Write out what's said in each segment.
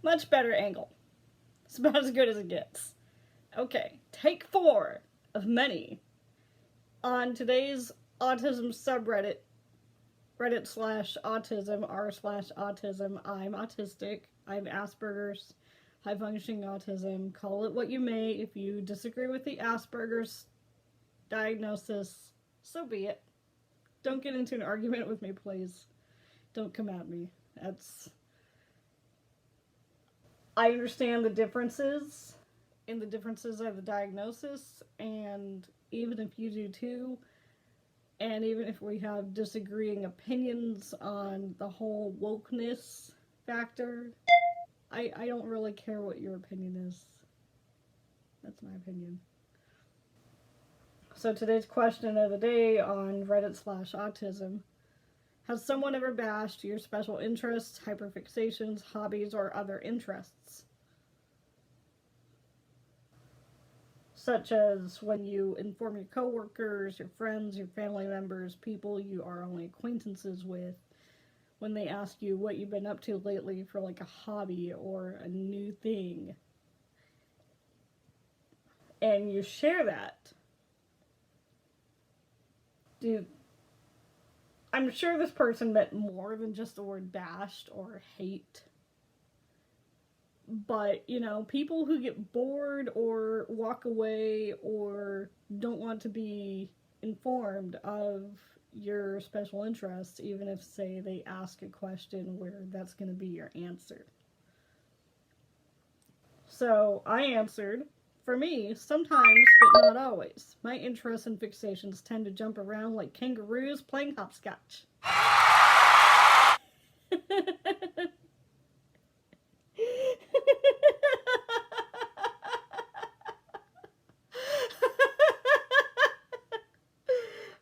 Much better angle. It's about as good as it gets. Okay, take 4 of many on today's autism subreddit, Reddit/autism, r/autism. I'm autistic. I have Asperger's, high functioning autism. Call it what you may. If you disagree with the Asperger's diagnosis, so be it. Don't get into an argument with me, please. Don't come at me. I understand the differences in the differences of the diagnosis, and even if you do too, and even if we have disagreeing opinions on the whole wokeness factor, I don't really care what your opinion is. That's my opinion. So today's question of the day on Reddit/autism: has someone ever bashed your special interests, hyperfixations, hobbies, or other interests? Such as when you inform your coworkers, your friends, your family members, people you are only acquaintances with, when they ask you what you've been up to lately for like a hobby or a new thing, and you share that. I'm sure this person meant more than just the word bashed or hate. But, people who get bored or walk away or don't want to be informed of your special interests, even if, say, they ask a question where that's going to be your answer. So, I answered, for me, sometimes, but not always. My interests and fixations tend to jump around like kangaroos playing hopscotch.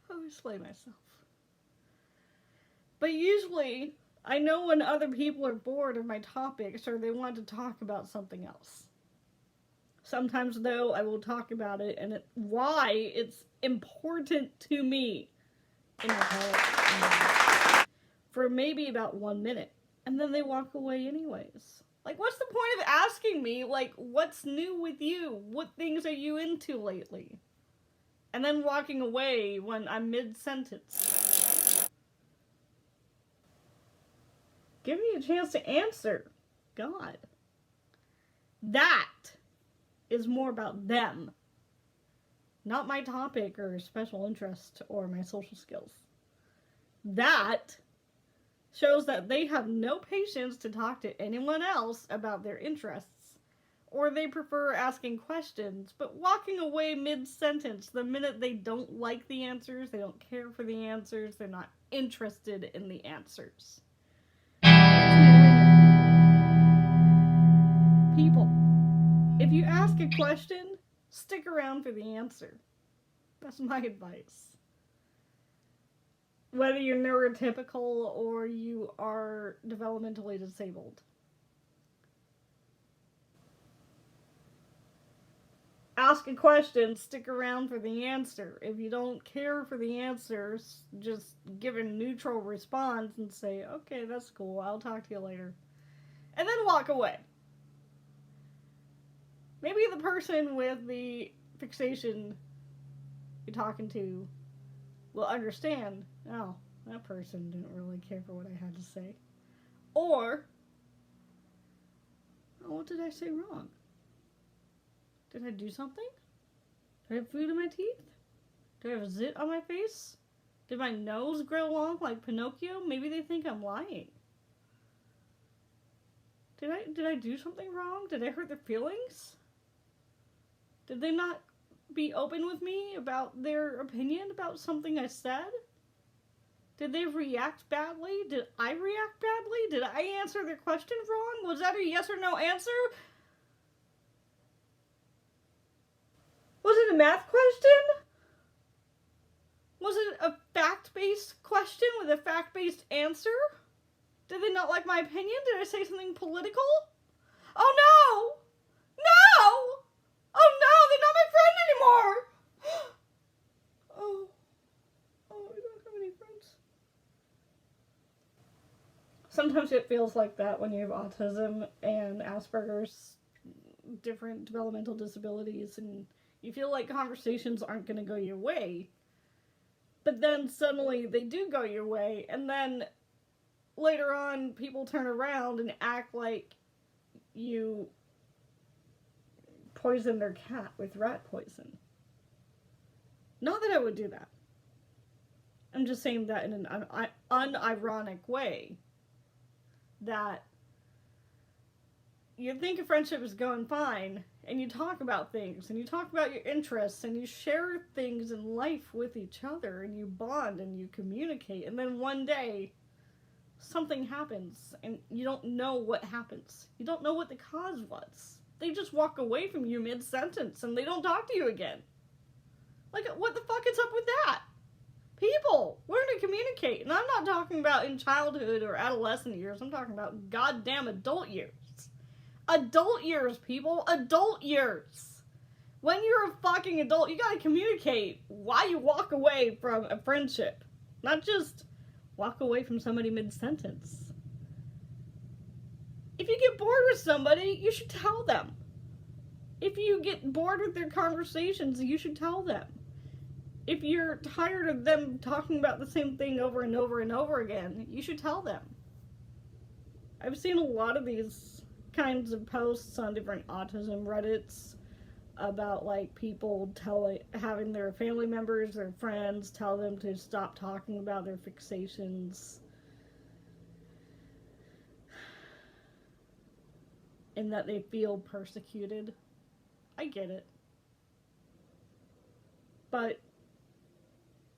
I'll explain myself. But usually, I know when other people are bored of my topics or they want to talk about something else. Sometimes, though, I will talk about it and why it's important to me in for maybe about 1 minute. And then they walk away anyways. Like, what's the point of asking me, like, what's new with you? What things are you into lately? And then walking away when I'm mid-sentence. Give me a chance to answer. God. That is more about them. Not my topic or special interest or my social skills. That shows that they have no patience to talk to anyone else about their interests, or they prefer asking questions, but walking away mid-sentence the minute they don't like the answers, they don't care for the answers, they're not interested in the answers. People, if you ask a question, stick around for the answer. That's my advice. Whether you're neurotypical or you are developmentally disabled. Ask a question, stick around for the answer. If you don't care for the answers, just give a neutral response and say, okay, that's cool, I'll talk to you later. And then walk away. Maybe the person with the fixation you're talking to will understand, oh, that person didn't really care for what I had to say. Or, oh, what did I say wrong? Did I do something? Do I have food in my teeth? Do I have a zit on my face? Did my nose grow long like Pinocchio? Maybe they think I'm lying. Did I do something wrong? Did I hurt their feelings? Did they not be open with me about their opinion about something I said? Did they react badly? Did I react badly? Did I answer their question wrong? Was that a yes or no answer? Was it a math question? Was it a fact-based question with a fact-based answer? Did they not like my opinion? Did I say something political? Oh no! No! Oh no, they're not my friend anymore! Oh, I don't have any friends. Sometimes it feels like that when you have autism and Asperger's, different developmental disabilities, and you feel like conversations aren't going to go your way. But then suddenly they do go your way, and then later on people turn around and act like you poisoned their cat with rat poison. Not that I would do that. I'm just saying that in an unironic way. That you think a friendship is going fine, and you talk about things, and you talk about your interests, and you share things in life with each other, and you bond, and you communicate, and then one day, something happens, and you don't know what happens. You don't know what the cause was. They just walk away from you mid-sentence, and they don't talk to you again. Like, what the fuck is up with that? People, learn to communicate. And I'm not talking about in childhood or adolescent years. I'm talking about goddamn adult years. Adult years, people. Adult years. When you're a fucking adult, you gotta communicate why you walk away from a friendship. Not just walk away from somebody mid-sentence. If you get bored with somebody, you should tell them. If you get bored with their conversations, you should tell them. If you're tired of them talking about the same thing over and over and over again, you should tell them. I've seen a lot of these kinds of posts on different autism Reddits about like people having their family members, their friends tell them to stop talking about their fixations. And that they feel persecuted. I get it. But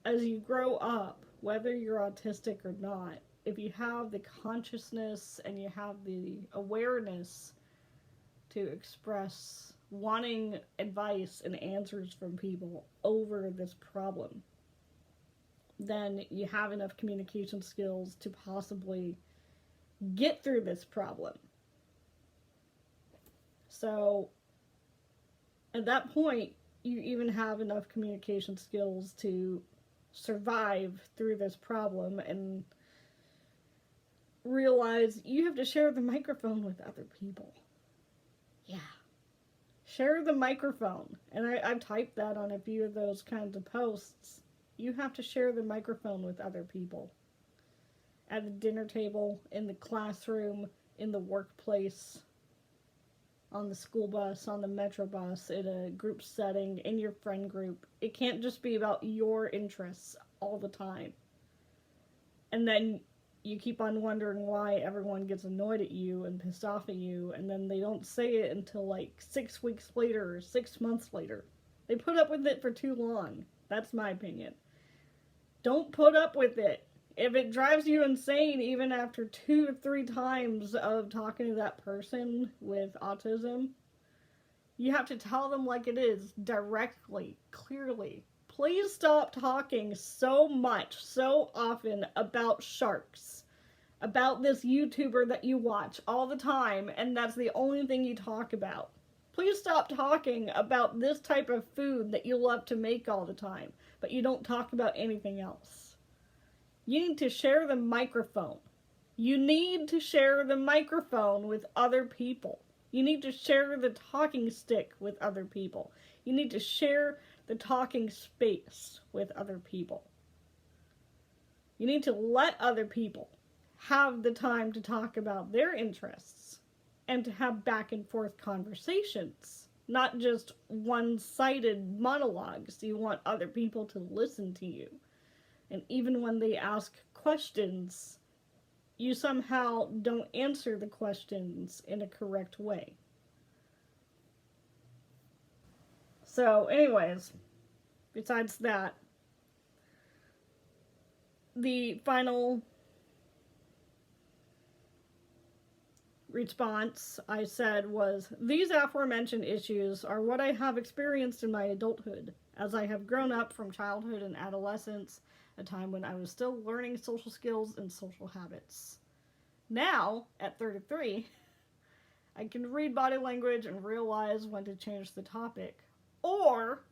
as you grow up, whether you're autistic or not, if you have the consciousness and you have the awareness to express wanting advice and answers from people over this problem, then you have enough communication skills to possibly get through this problem. So, at that point, you even have enough communication skills to survive through this problem and realize you have to share the microphone with other people. Yeah. Share the microphone. And I've typed that on a few of those kinds of posts. You have to share the microphone with other people. At the dinner table, in the classroom, in the workplace, on the school bus, on the metro bus, in a group setting, in your friend group. It can't just be about your interests all the time. And then you keep on wondering why everyone gets annoyed at you and pissed off at you, and then they don't say it until like 6 weeks later or 6 months later. They put up with it for too long. That's my opinion. Don't put up with it. If it drives you insane, even after 2 or 3 times of talking to that person with autism, you have to tell them like it is, directly, clearly. Please stop talking so much, so often about sharks, about this YouTuber that you watch all the time, and that's the only thing you talk about. Please stop talking about this type of food that you love to make all the time, but you don't talk about anything else. You need to share the microphone. You need to share the microphone with other people. You need to share the talking stick with other people. You need to share the talking space with other people. You need to let other people have the time to talk about their interests and to have back and forth conversations, not just one-sided monologues. You want other people to listen to you. And even when they ask questions, you somehow don't answer the questions in a correct way. So, anyways, besides that, the final response I said was, these aforementioned issues are what I have experienced in my adulthood, as I have grown up from childhood and adolescence, a time when I was still learning social skills and social habits. Now, at 33, I can read body language and realize when to change the topic, or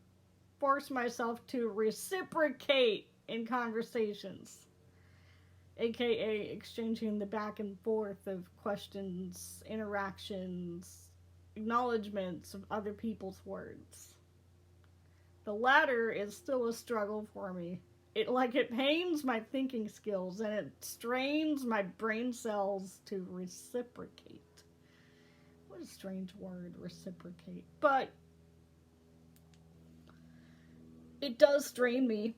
force myself to reciprocate in conversations. aka exchanging the back and forth of questions, interactions, acknowledgments of other people's words. The latter is still a struggle for me. It pains my thinking skills and it strains my brain cells to reciprocate. What a strange word, reciprocate. But it does strain me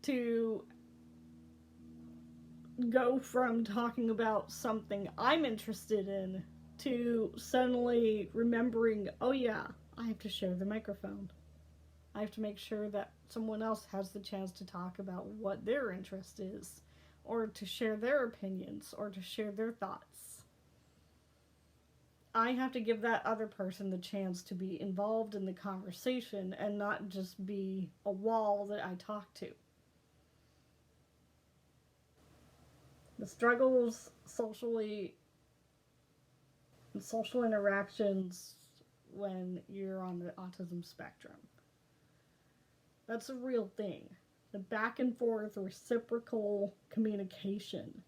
to go from talking about something I'm interested in to suddenly remembering, oh yeah, I have to share the microphone. I have to make sure that someone else has the chance to talk about what their interest is, or to share their opinions, or to share their thoughts. I have to give that other person the chance to be involved in the conversation and not just be a wall that I talk to. The struggles socially, social interactions when you're on the autism spectrum. That's a real thing. The back and forth reciprocal communication.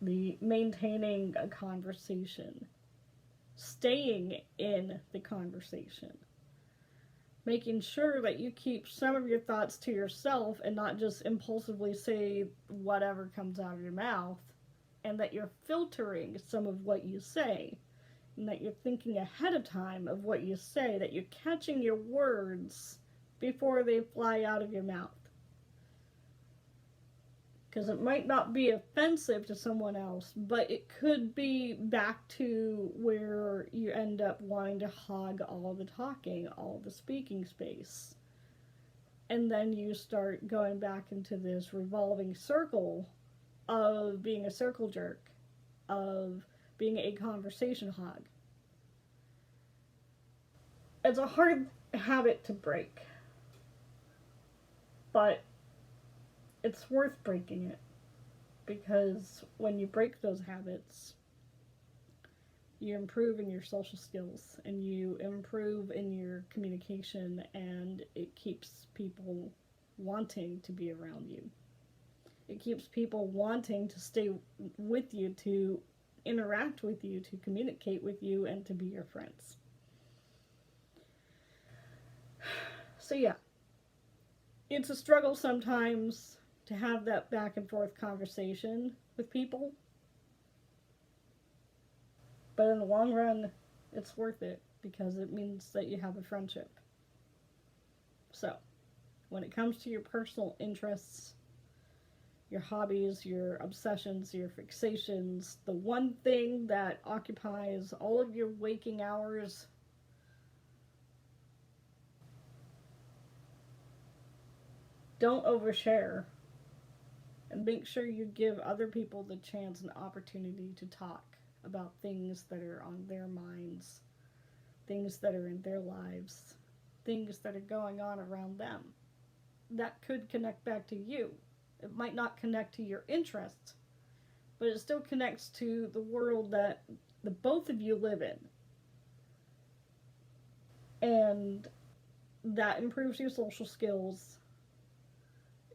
The maintaining a conversation. Staying in the conversation. Making sure that you keep some of your thoughts to yourself and not just impulsively say whatever comes out of your mouth, and that you're filtering some of what you say, and that you're thinking ahead of time of what you say, that you're catching your words before they fly out of your mouth. Because it might not be offensive to someone else, but it could be back to where you end up wanting to hog all the talking, all the speaking space. And then you start going back into this revolving circle of being a circle jerk, of being a conversation hog. It's a hard habit to break, but it's worth breaking it, because when you break those habits, you improve in your social skills and you improve in your communication, and it keeps people wanting to be around you. It keeps people wanting to stay with you, to interact with you, to communicate with you, and to be your friends. So yeah, it's a struggle sometimes to have that back and forth conversation with people. But in the long run, it's worth it because it means that you have a friendship. So, when it comes to your personal interests, your hobbies, your obsessions, your fixations, the one thing that occupies all of your waking hours, don't overshare. And make sure you give other people the chance and opportunity to talk about things that are on their minds, things that are in their lives, things that are going on around them. That could connect back to you. It might not connect to your interests, but it still connects to the world that the both of you live in. And that improves your social skills.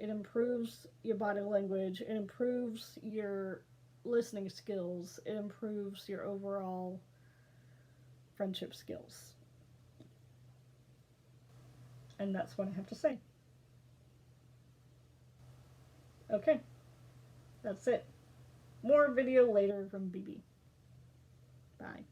It improves your body language. It improves your listening skills. It improves your overall friendship skills. And that's what I have to say. Okay. That's it. More video later from BB. Bye.